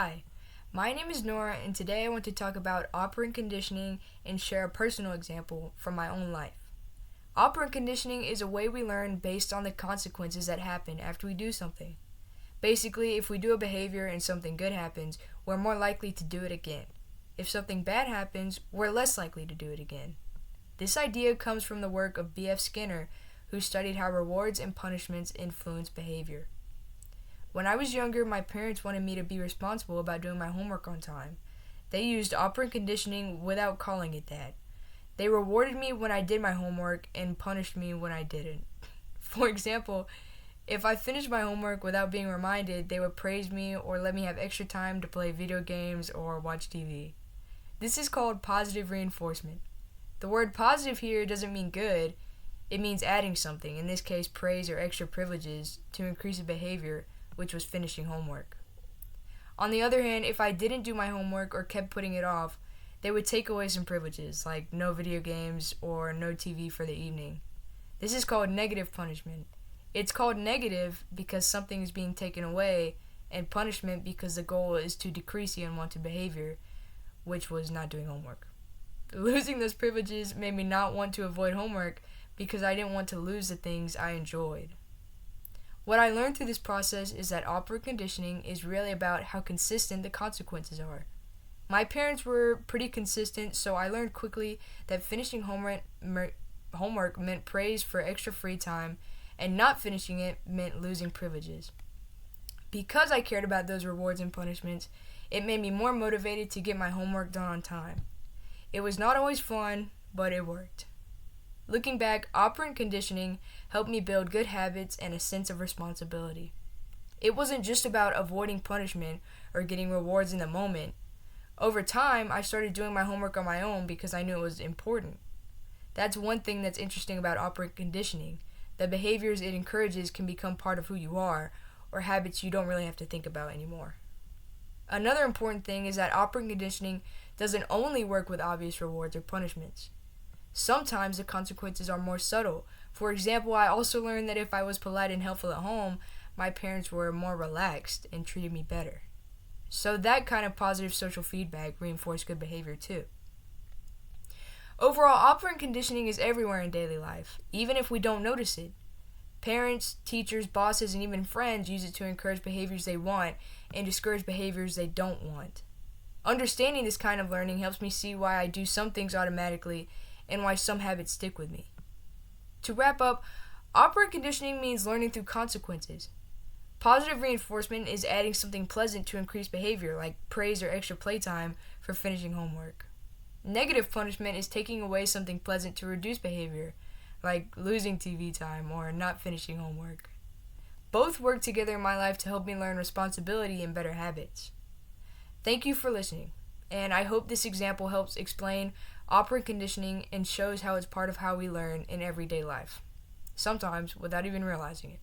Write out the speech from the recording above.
Hi, my name is Nourah, and today I want to talk about operant conditioning and share a personal example from my own life. Operant conditioning is a way we learn based on the consequences that happen after we do something. Basically, if we do a behavior and something good happens, we're more likely to do it again. If something bad happens, we're less likely to do it again. This idea comes from the work of B.F. Skinner, who studied how rewards and punishments influence behavior. When I was younger, my parents wanted me to be responsible about doing my homework on time. They used operant conditioning without calling it that. They rewarded me when I did my homework and punished me when I didn't. For example, if I finished my homework without being reminded, they would praise me or let me have extra time to play video games or watch TV. This is called positive reinforcement. The word positive here doesn't mean good, it means adding something, in this case praise or extra privileges, to increase a behavior, which was finishing homework. On the other hand, if I didn't do my homework or kept putting it off, they would take away some privileges, like no video games or no TV for the evening. This is called negative punishment. It's called negative because something is being taken away, and punishment because the goal is to decrease the unwanted behavior, which was not doing homework. Losing those privileges made me not want to avoid homework because I didn't want to lose the things I enjoyed. What I learned through this process is that operant conditioning is really about how consistent the consequences are. My parents were pretty consistent, so I learned quickly that finishing homework meant praise for extra free time, and not finishing it meant losing privileges. Because I cared about those rewards and punishments, it made me more motivated to get my homework done on time. It was not always fun, but it worked. Looking back, operant conditioning helped me build good habits and a sense of responsibility. It wasn't just about avoiding punishment or getting rewards in the moment. Over time, I started doing my homework on my own because I knew it was important. That's one thing that's interesting about operant conditioning. The behaviors it encourages can become part of who you are, or habits you don't really have to think about anymore. Another important thing is that operant conditioning doesn't only work with obvious rewards or punishments. Sometimes the consequences are more subtle. For example, I also learned that if I was polite and helpful at home, my parents were more relaxed and treated me better. So that kind of positive social feedback reinforced good behavior too. Overall, operant conditioning is everywhere in daily life, even if we don't notice it. Parents, teachers, bosses, and even friends use it to encourage behaviors they want and discourage behaviors they don't want. Understanding this kind of learning helps me see why I do some things automatically and why some habits stick with me. To wrap up, operant conditioning means learning through consequences. Positive reinforcement is adding something pleasant to increase behavior, like praise or extra playtime for finishing homework. Negative punishment is taking away something pleasant to reduce behavior, like losing TV time or not finishing homework. Both work together in my life to help me learn responsibility and better habits. Thank you for listening, and I hope this example helps explain operant conditioning and shows how it's part of how we learn in everyday life, sometimes without even realizing it.